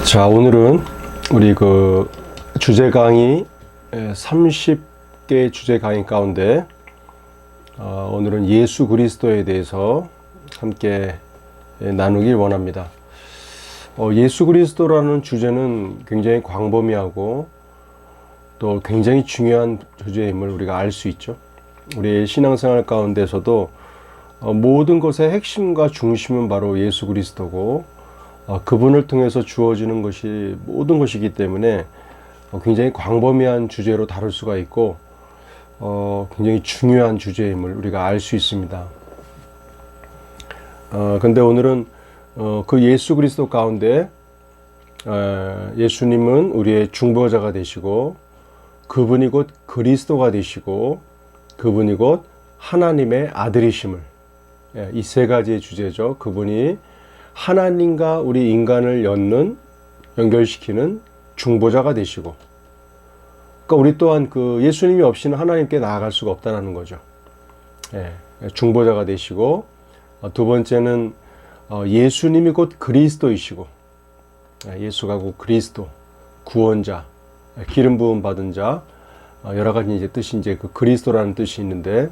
자, 오늘은 우리 주제 강의 30개 주제 강의 가운데 오늘은 예수 그리스도에 대해서 함께 나누길 원합니다. 예수 그리스도라는 주제는 굉장히 광범위하고 또 굉장히 중요한 주제임을 우리가 알 수 있죠. 우리의 신앙생활 가운데서도 모든 것의 핵심과 중심은 바로 예수 그리스도고 그분을 통해서 주어지는 것이 모든 것이기 때문에 굉장히 광범위한 주제로 다룰 수가 있고 굉장히 중요한 주제임을 우리가 알 수 있습니다. 근데 오늘은 그 예수 그리스도 가운데 예수님은 우리의 중보자가 되시고 그분이 곧 그리스도가 되시고 그분이 곧 하나님의 아들이심을, 이 세 가지의 주제죠. 그분이 하나님과 우리 인간을 연결시키는 중보자가 되시고, 그러니까 우리 또한 예수님이 없이는 하나님께 나아갈 수가 없다는 거죠. 중보자가 되시고, 두 번째는 예수님이 곧 그리스도이시고, 예수가 곧 그리스도, 구원자, 기름 부음 받은 자, 여러 가지 뜻이 그 그리스도라는 뜻이 있는데,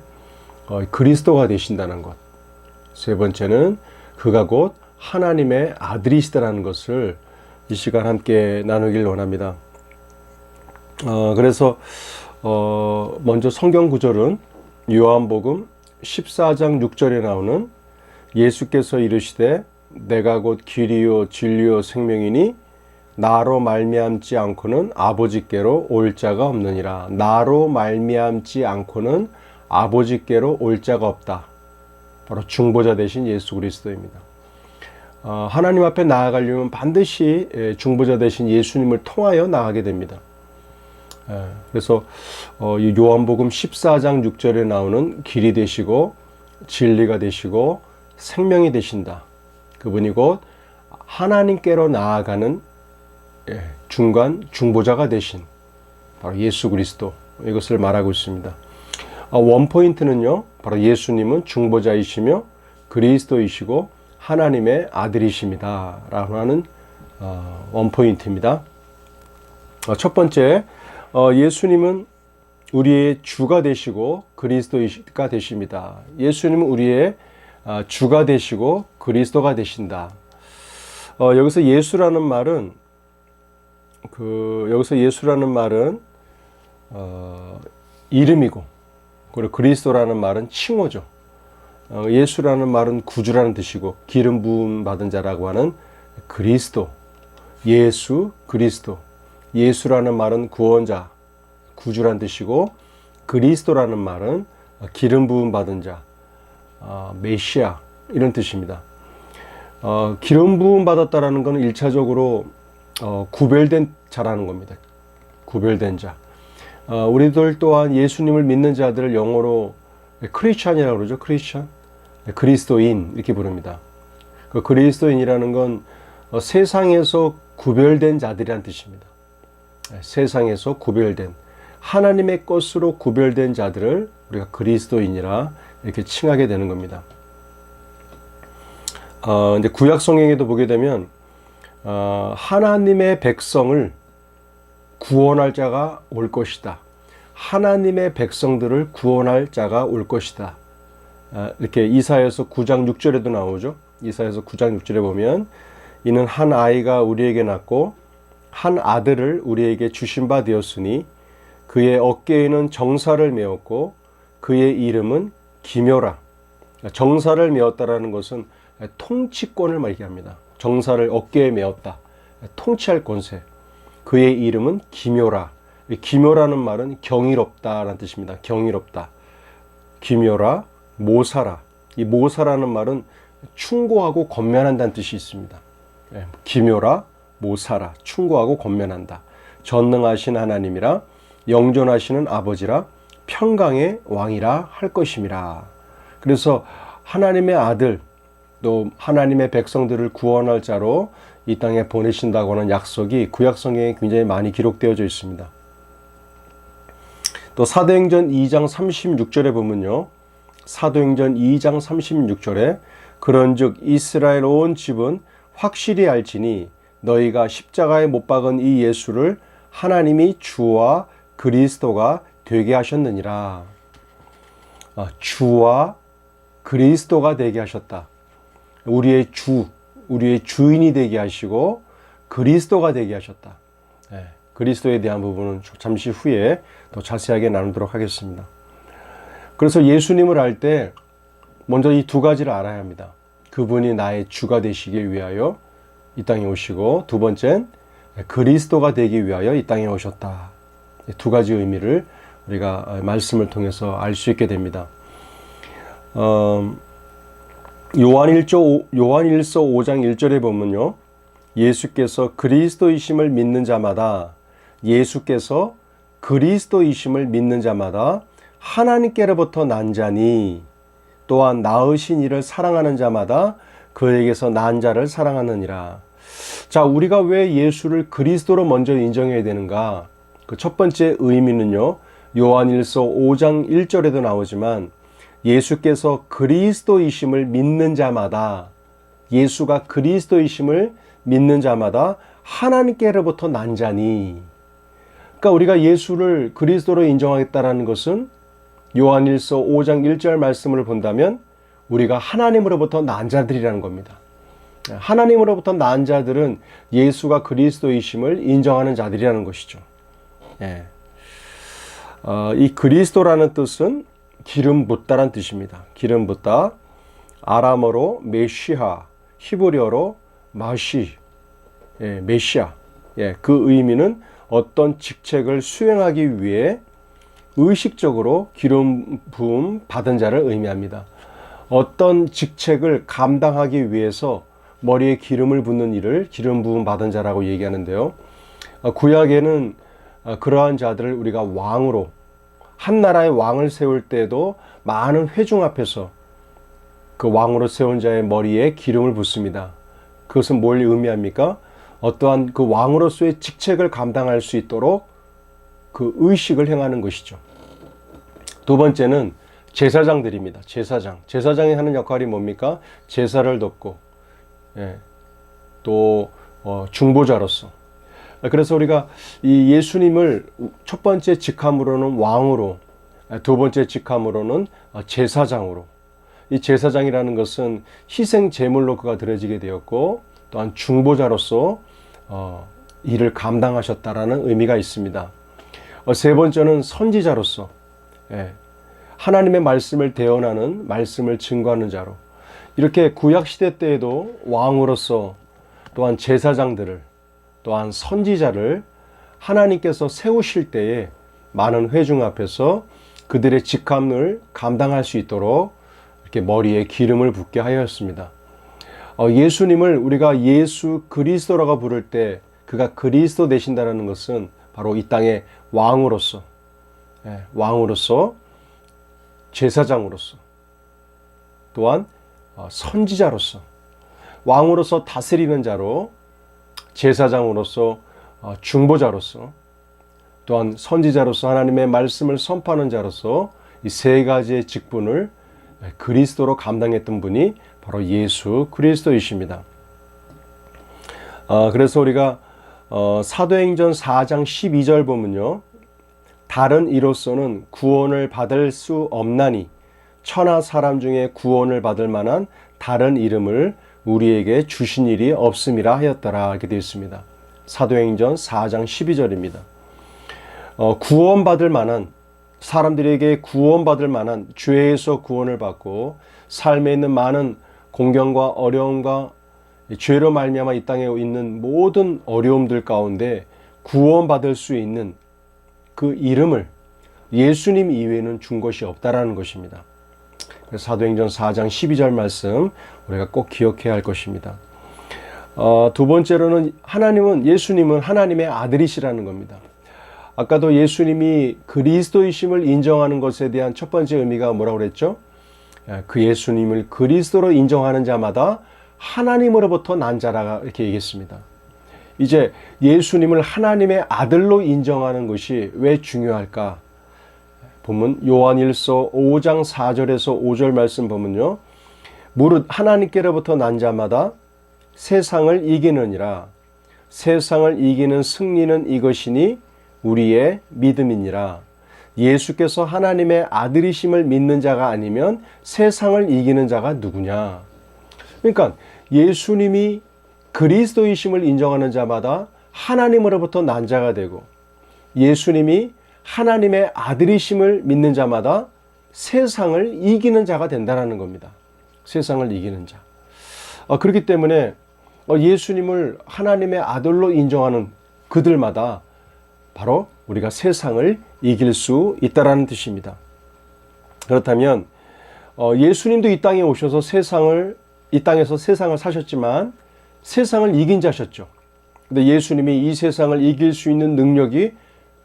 그리스도가 되신다는 것. 세 번째는 그가 곧 하나님의 아들이시다라는 것을 이 시간 함께 나누길 원합니다. 그래서 먼저 성경 구절은 요한복음 14장 6절에 나오는 예수께서 이르시되 내가 곧 길이요 진리요 생명이니 나로 말미암지 않고는 아버지께로 올 자가 없느니라. 나로 말미암지 않고는 아버지께로 올 자가 없다. 바로 중보자 되신 예수 그리스도입니다. 하나님 앞에 나아가려면 반드시 중보자 되신 예수님을 통하여 나아가게 됩니다. 그래서 요한복음 14장 6절에 나오는 길이 되시고 진리가 되시고 생명이 되신다. 그분이 곧 하나님께로 나아가는 중간 중보자가 되신 바로 예수 그리스도, 이것을 말하고 있습니다. 원포인트는요, 바로 예수님은 중보자이시며 그리스도이시고 하나님의 아들이십니다 라고 하는 원포인트입니다. 첫 번째, 예수님은 우리의 주가 되시고 그리스도가 되십니다. 예수님은 우리의 주가 되시고 그리스도가 되신다. 여기서 예수라는 말은 이름이고, 그리고 그리스도라는 말은 칭호죠. 예수라는 말은 구주라는 뜻이고, 기름 부음 받은 자라고 하는 그리스도, 예수, 그리스도. 예수라는 말은 구원자, 구주라는 뜻이고, 그리스도라는 말은 기름 부음 받은 자, 메시아, 이런 뜻입니다. 기름 부음 받았다라는 것은 1차적으로 구별된 자라는 겁니다. 구별된 자. 우리들 또한 예수님을 믿는 자들을 영어로 크리스찬이라고 그러죠. 크리스찬, 그리스도인 이렇게 부릅니다. 그 그리스도인이라는 건 세상에서 구별된 자들이란 뜻입니다. 세상에서 구별된, 하나님의 것으로 구별된 자들을 우리가 그리스도인이라 이렇게 칭하게 되는 겁니다. 이제 구약 성경에도 보게 되면 하나님의 백성을 구원할 자가 올 것이다. 하나님의 백성들을 구원할 자가 올 것이다. 이렇게 이사야서 9장 6절에도 나오죠. 이사야서 9장 6절에 보면 이는 한 아이가 우리에게 낳고 한 아들을 우리에게 주신 바 되었으니 그의 어깨에는 정사를 메었고 그의 이름은 기묘라. 정사를 메었다라는 것은 통치권을 얘기합니다. 정사를 어깨에 메었다. 통치할 권세. 그의 이름은 기묘라. 기묘라는 말은 경이롭다라는 뜻입니다. 경이롭다. 기묘라, 모사라. 이 모사라는 말은 충고하고 권면한다는 뜻이 있습니다. 기묘라, 모사라. 충고하고 권면한다. 전능하신 하나님이라, 영존하시는 아버지라, 평강의 왕이라 할 것임이라. 그래서 하나님의 아들, 또 하나님의 백성들을 구원할 자로 이 땅에 보내신다고 하는 약속이 구약 성경에 굉장히 많이 기록되어져 있습니다. 또 사도행전 2장 36절에 보면요. 사도행전 2장 36절에 그런즉 이스라엘 온 집은 확실히 알지니 너희가 십자가에 못 박은 이 예수를 하나님이 주와 그리스도가 되게 하셨느니라. 주와 그리스도가 되게 하셨다. 우리의 주, 우리의 주인이 되게 하시고 그리스도가 되게 하셨다. 그리스도에 대한 부분은 잠시 후에 더 자세하게 나누도록 하겠습니다. 그래서 예수님을 알 때 먼저 이 두 가지를 알아야 합니다. 그분이 나의 주가 되시기 위하여 이 땅에 오시고, 두 번째는 그리스도가 되기 위하여 이 땅에 오셨다. 두 가지 의미를 우리가 말씀을 통해서 알 수 있게 됩니다. 요한일서 5장 1절에 보면요, 예수께서 그리스도이심을 믿는 자마다, 예수께서 그리스도이심을 믿는 자마다 하나님께로부터 난 자니, 또한 낳으신 이를 사랑하는 자마다 그에게서 난 자를 사랑하느니라. 자, 우리가 왜 예수를 그리스도로 먼저 인정해야 되는가? 그 첫 번째 의미는요, 요한일서 5장 1절에도 나오지만 예수께서 그리스도이심을 믿는 자마다, 예수가 그리스도이심을 믿는 자마다 하나님께로부터 난 자니. 그러니까 우리가 예수를 그리스도로 인정하겠다라는 것은 요한일서 5장 1절 말씀을 본다면 우리가 하나님으로부터 난 자들이라는 겁니다. 하나님으로부터 난 자들은 예수가 그리스도이심을 인정하는 자들이라는 것이죠. 이 그리스도라는 뜻은 기름 붓다란 뜻입니다. 기름 붓다, 아람어로 메시아, 히브리어로 마시, 메시아. 그 의미는 어떤 직책을 수행하기 위해 의식적으로 기름 부음 받은 자를 의미합니다. 어떤 직책을 감당하기 위해서 머리에 기름을 붓는 일을 기름 부음 받은 자라고 얘기하는데요. 구약에는 그러한 자들을 우리가 왕으로, 한 나라의 왕을 세울 때도 많은 회중 앞에서 그 왕으로 세운 자의 머리에 기름을 붓습니다. 그것은 뭘 의미합니까? 어떠한 그 왕으로서의 직책을 감당할 수 있도록 그 의식을 행하는 것이죠. 두 번째는 제사장들입니다. 제사장이 하는 역할이 뭡니까? 제사를 돕고, 또 중보자로서. 그래서 우리가 이 예수님을 첫 번째 직함으로는 왕으로, 두 번째 직함으로는 제사장으로. 이 제사장이라는 것은 희생 제물로 그가 드려지게 되었고, 또한 중보자로서 일을 감당하셨다라는 의미가 있습니다. 세 번째는 선지자로서, 하나님의 말씀을 대언하는, 말씀을 증거하는 자로. 이렇게 구약시대 때에도 왕으로서, 또한 제사장들을, 또한 선지자를 하나님께서 세우실 때에 많은 회중 앞에서 그들의 직함을 감당할 수 있도록 이렇게 머리에 기름을 붓게 하였습니다. 예수님을 우리가 예수 그리스도라고 부를 때 그가 그리스도 되신다는 것은 바로 이 땅의 왕으로서, 제사장으로서, 또한 선지자로서, 왕으로서 다스리는 자로, 제사장으로서 중보자로서, 또한 선지자로서 하나님의 말씀을 선포하는 자로서 이 세 가지의 직분을 그리스도로 감당했던 분이 바로 예수 그리스도이십니다. 그래서 우리가 사도행전 4장 12절 보면요, 다른 이로서는 구원을 받을 수 없나니 천하 사람 중에 구원을 받을 만한 다른 이름을 우리에게 주신 일이 없음이라 하였더라, 이렇게 되어 있습니다. 사도행전 4장 12절입니다. 구원받을 만한, 사람들에게 구원받을 만한, 죄에서 구원을 받고 삶에 있는 많은 공경과 어려움과 죄로 말미암아 이 땅에 있는 모든 어려움들 가운데 구원받을 수 있는 그 이름을 예수님 이외에는 준 것이 없다라는 것입니다. 그래서 사도행전 4장 12절 말씀 우리가 꼭 기억해야 할 것입니다. 두 번째로는 예수님은 하나님의 아들이시라는 겁니다. 아까도 예수님이 그리스도이심을 인정하는 것에 대한 첫 번째 의미가 뭐라고 그랬죠? 그 예수님을 그리스도로 인정하는 자마다 하나님으로부터 난 자라, 이렇게 얘기했습니다. 이제 예수님을 하나님의 아들로 인정하는 것이 왜 중요할까? 보면 요한일서 5장 4절에서 5절 말씀 보면요, 무릇 하나님께로부터 난 자마다 세상을 이기느니라. 세상을 이기는 승리는 이것이니 우리의 믿음이니라. 예수께서 하나님의 아들이심을 믿는 자가 아니면 세상을 이기는 자가 누구냐. 그러니까 예수님이 그리스도이심을 인정하는 자마다 하나님으로부터 난 자가 되고, 예수님이 하나님의 아들이심을 믿는 자마다 세상을 이기는 자가 된다는 겁니다. 세상을 이기는 자. 그렇기 때문에 예수님을 하나님의 아들로 인정하는 그들마다 바로 우리가 세상을 이길 수 있다라는 뜻입니다. 그렇다면 예수님도 이 땅에 오셔서 이 땅에서 세상을 사셨지만 세상을 이긴 자셨죠. 근데 예수님이 이 세상을 이길 수 있는 능력이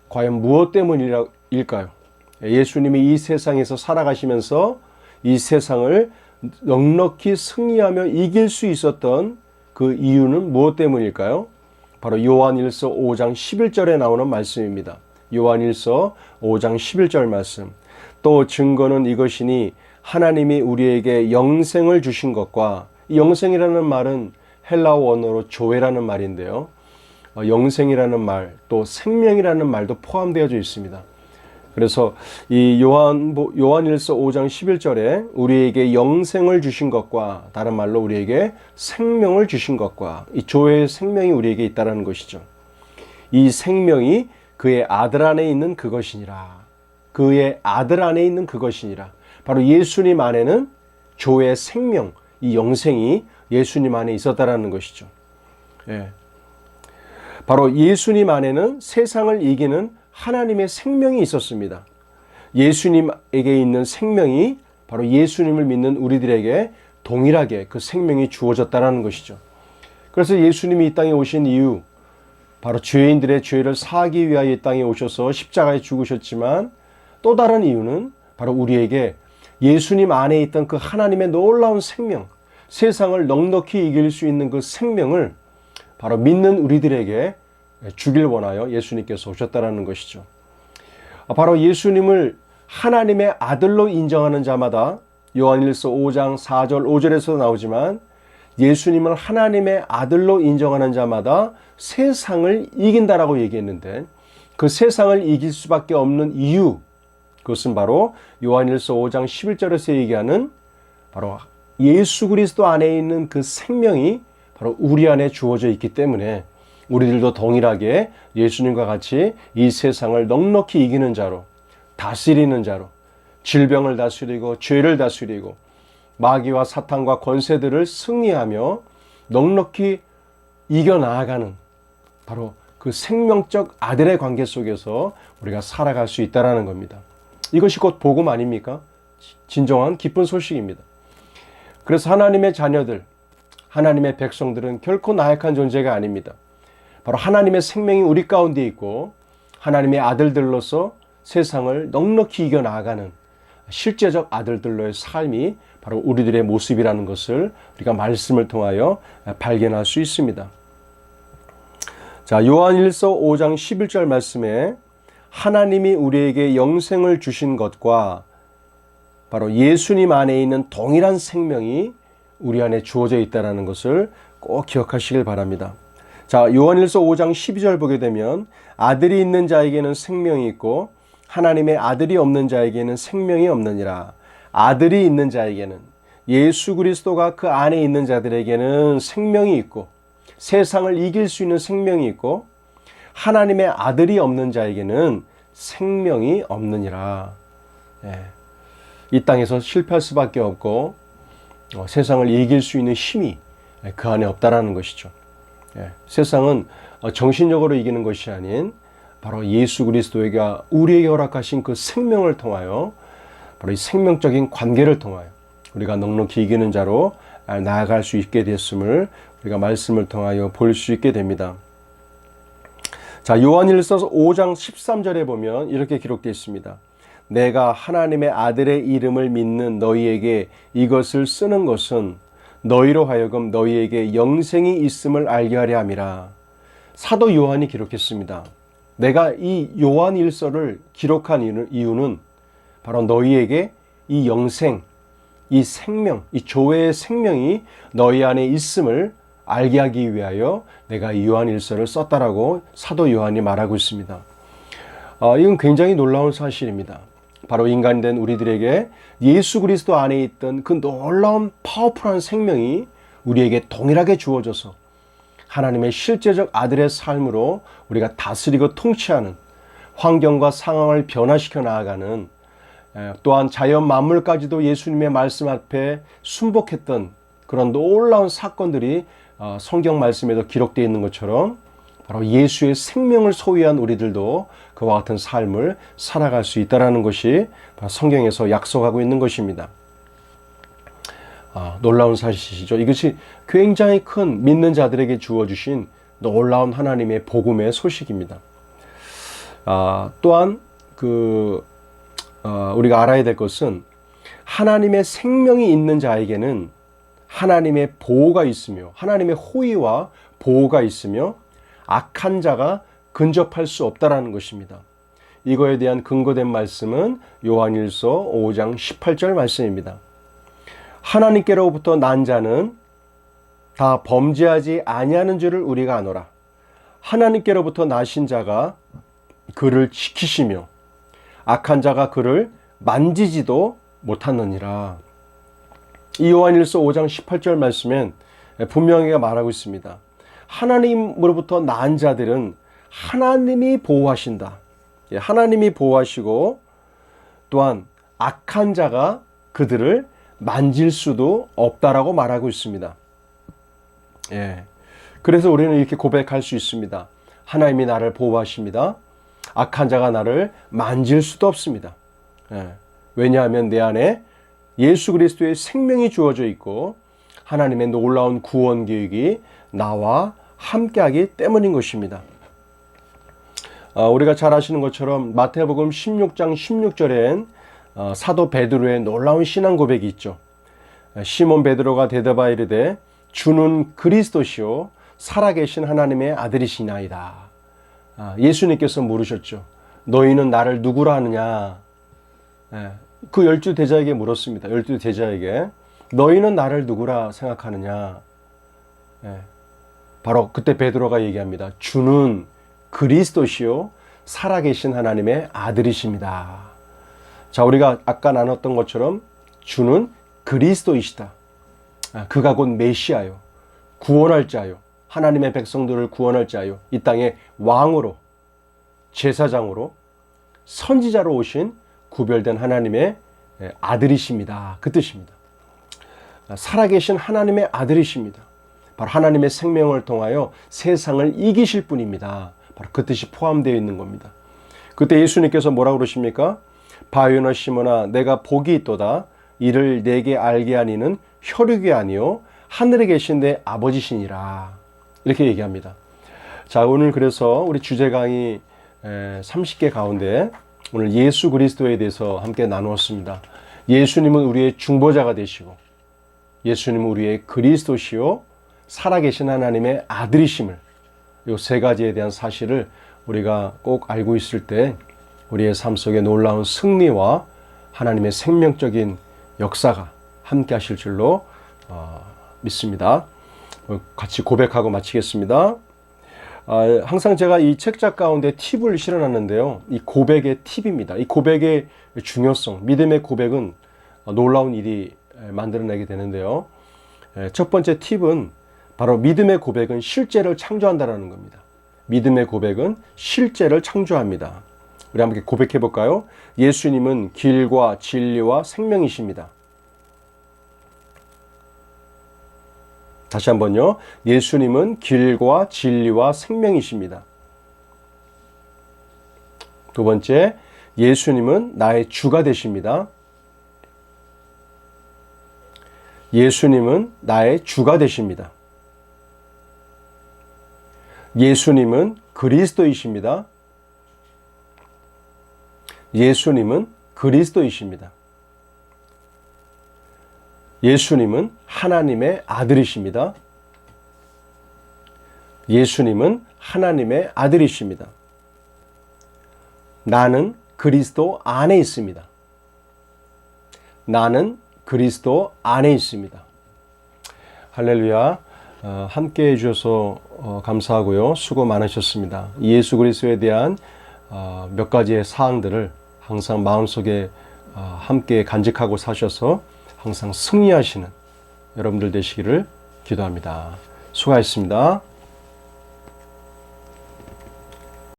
과연 무엇 때문일까요? 예수님이 이 세상에서 살아가시면서 이 세상을 넉넉히 승리하며 이길 수 있었던 그 이유는 무엇 때문일까요? 바로 요한일서 5장 11절에 나오는 말씀입니다. 요한일서 5장 11절 말씀. 또 증거는 이것이니 하나님이 우리에게 영생을 주신 것과, 이 영생이라는 말은 헬라어 원어로 조회라는 말인데요. 영생이라는 말, 또 생명이라는 말도 포함되어져 있습니다. 그래서 이 요한일서 5장 11절에 우리에게 영생을 주신 것과, 다른 말로 우리에게 생명을 주신 것과, 이 조회의 생명이 우리에게 있다는 것이죠. 이 생명이 그의 아들 안에 있는 그것이니라. 그의 아들 안에 있는 그것이니라. 바로 예수님 안에는 조회의 생명, 이 영생이 예수님 안에 있었다라는 것이죠. 예. 바로 예수님 안에는 세상을 이기는 하나님의 생명이 있었습니다. 예수님에게 있는 생명이 바로 예수님을 믿는 우리들에게 동일하게 그 생명이 주어졌다는 것이죠. 그래서 예수님이 이 땅에 오신 이유, 바로 죄인들의 죄를 사하기 위하여 이 땅에 오셔서 십자가에 죽으셨지만, 또 다른 이유는 바로 우리에게 예수님 안에 있던 그 하나님의 놀라운 생명, 세상을 넉넉히 이길 수 있는 그 생명을 바로 믿는 우리들에게 주길 원하여 예수님께서 오셨다는 것이죠. 바로 예수님을 하나님의 아들로 인정하는 자마다, 요한일서 5장 4절 5절에서 나오지만, 예수님을 하나님의 아들로 인정하는 자마다 세상을 이긴다라고 얘기했는데, 그 세상을 이길 수밖에 없는 이유, 그것은 바로 요한일서 5장 11절에서 얘기하는 바로 예수 그리스도 안에 있는 그 생명이 바로 우리 안에 주어져 있기 때문에 우리들도 동일하게 예수님과 같이 이 세상을 넉넉히 이기는 자로, 다스리는 자로, 질병을 다스리고 죄를 다스리고 마귀와 사탄과 권세들을 승리하며 넉넉히 이겨나가는 바로 그 생명적 아들의 관계 속에서 우리가 살아갈 수 있다는 겁니다. 이것이 곧 복음 아닙니까? 진정한 기쁜 소식입니다. 그래서 하나님의 자녀들, 하나님의 백성들은 결코 나약한 존재가 아닙니다. 바로 하나님의 생명이 우리 가운데 있고 하나님의 아들들로서 세상을 넉넉히 이겨나가는 실제적 아들들로의 삶이 바로 우리들의 모습이라는 것을 우리가 말씀을 통하여 발견할 수 있습니다. 자, 요한일서 5장 11절 말씀에 하나님이 우리에게 영생을 주신 것과 바로 예수님 안에 있는 동일한 생명이 우리 안에 주어져 있다는 것을 꼭 기억하시길 바랍니다. 자, 요한일서 5장 12절 보게 되면 아들이 있는 자에게는 생명이 있고 하나님의 아들이 없는 자에게는 생명이 없느니라. 아들이 있는 자에게는, 예수 그리스도가 그 안에 있는 자들에게는 생명이 있고 세상을 이길 수 있는 생명이 있고, 하나님의 아들이 없는 자에게는 생명이 없느니라. 이 땅에서 실패할 수밖에 없고 세상을 이길 수 있는 힘이 그 안에 없다라는 것이죠. 세상은 정신적으로 이기는 것이 아닌 바로 예수 그리스도가 우리에게 허락하신 그 생명을 통하여, 바로 이 생명적인 관계를 통하여 우리가 넉넉히 이기는 자로 나아갈 수 있게 됐음을 우리가 말씀을 통하여 볼 수 있게 됩니다. 자, 요한일서 5장 13절에 보면 이렇게 기록되어 있습니다. 내가 하나님의 아들의 이름을 믿는 너희에게 이것을 쓰는 것은 너희로 하여금 너희에게 영생이 있음을 알게 하려 함이라. 사도 요한이 기록했습니다. 내가 이 요한일서를 기록한 이유는 바로 너희에게 이 영생, 이 생명, 이 조회의 생명이 너희 안에 있음을 알게 하기 위하여 내가 이 요한일서를 썼다라고 사도 요한이 말하고 있습니다. 이건 굉장히 놀라운 사실입니다. 바로 인간된 우리들에게 예수 그리스도 안에 있던 그 놀라운 파워풀한 생명이 우리에게 동일하게 주어져서 하나님의 실제적 아들의 삶으로 우리가 다스리고 통치하는, 환경과 상황을 변화시켜 나아가는, 또한 자연 만물까지도 예수님의 말씀 앞에 순복했던 그런 놀라운 사건들이 성경 말씀에도 기록되어 있는 것처럼 바로 예수의 생명을 소유한 우리들도 그와 같은 삶을 살아갈 수 있다는 것이 성경에서 약속하고 있는 것입니다. 놀라운 사실이죠. 이것이 굉장히 큰 믿는 자들에게 주어주신 놀라운 하나님의 복음의 소식입니다. 또한 우리가 알아야 될 것은 하나님의 생명이 있는 자에게는 하나님의 보호가 있으며 하나님의 호의와 보호가 있으며 악한 자가 근접할 수 없다라는 것입니다. 이거에 대한 근거된 말씀은 요한일서 5장 18절 말씀입니다. 하나님께로부터 난 자는 다 범죄하지 아니하는 줄을 우리가 아노라. 하나님께로부터 나신 자가 그를 지키시며 악한 자가 그를 만지지도 못하느니라. 이 요한일서 5장 18절 말씀엔 분명히 말하고 있습니다. 하나님으로부터 난 자들은 하나님이 보호하신다. 하나님이 보호하시고 또한 악한 자가 그들을 만질 수도 없다라고 말하고 있습니다. 그래서 우리는 이렇게 고백할 수 있습니다. 하나님이 나를 보호하십니다. 악한 자가 나를 만질 수도 없습니다. 왜냐하면 내 안에 예수 그리스도의 생명이 주어져 있고 하나님의 놀라운 구원 계획이 나와 함께하기 때문인 것입니다. 우리가 잘 아시는 것처럼 마태복음 16장 16절엔 사도 베드로의 놀라운 신앙 고백이 있죠. 시몬 베드로가 대답하여 이르되 주는 그리스도시요 살아계신 하나님의 아들이시나이다. 예수님께서 물으셨죠. 너희는 나를 누구라 하느냐? 그 12 대자에게 물었습니다. 12 대자에게 너희는 나를 누구라 생각하느냐? 바로 그때 베드로가 얘기합니다. 주는 그리스도시요 살아계신 하나님의 아들이십니다. 자, 우리가 아까 나눴던 것처럼 주는 그리스도이시다. 그가 곧 메시아요. 구원할 자요. 하나님의 백성들을 구원할 자요. 이 땅의 왕으로, 제사장으로, 선지자로 오신 구별된 하나님의 아들이십니다. 그 뜻입니다. 살아계신 하나님의 아들이십니다. 바로 하나님의 생명을 통하여 세상을 이기실 분입니다. 바로 그 뜻이 포함되어 있는 겁니다. 그때 예수님께서 뭐라고 그러십니까? 바요나 시몬아 내가 복이 있도다. 이를 내게 알게 하니는 혈육이 아니요 하늘에 계신 내 아버지시니라. 이렇게 얘기합니다. 자, 오늘 그래서 우리 주제 강의 30개 가운데 오늘 예수 그리스도에 대해서 함께 나누었습니다. 예수님은 우리의 중보자가 되시고 예수님은 우리의 그리스도시요 살아계신 하나님의 아들이심을 이 세 가지에 대한 사실을 우리가 꼭 알고 있을 때 우리의 삶 속에 놀라운 승리와 하나님의 생명적인 역사가 함께 하실 줄로 믿습니다. 같이 고백하고 마치겠습니다. 항상 제가 이 책자 가운데 팁을 실어놨는데요. 이 고백의 팁입니다. 이 고백의 중요성, 믿음의 고백은 놀라운 일이 만들어내게 되는데요. 첫 번째 팁은 바로 믿음의 고백은 실제를 창조한다는 겁니다. 믿음의 고백은 실제를 창조합니다. 우리 함께 고백해 볼까요? 예수님은 길과 진리와 생명이십니다. 다시 한번요. 예수님은 길과 진리와 생명이십니다. 두 번째, 예수님은 나의 주가 되십니다. 예수님은 나의 주가 되십니다. 예수님은 그리스도이십니다. 예수님은 그리스도이십니다. 예수님은 하나님의 아들이십니다. 예수님은 하나님의 아들이십니다. 나는 그리스도 안에 있습니다. 나는 그리스도 안에 있습니다. 할렐루야. 함께 해주셔서 감사하고요. 수고 많으셨습니다. 예수 그리스도에 대한 몇 가지의 사항들을 항상 마음속에 함께 간직하고 사셔서 항상 승리하시는 여러분들 되시기를 기도합니다. 수고하셨습니다.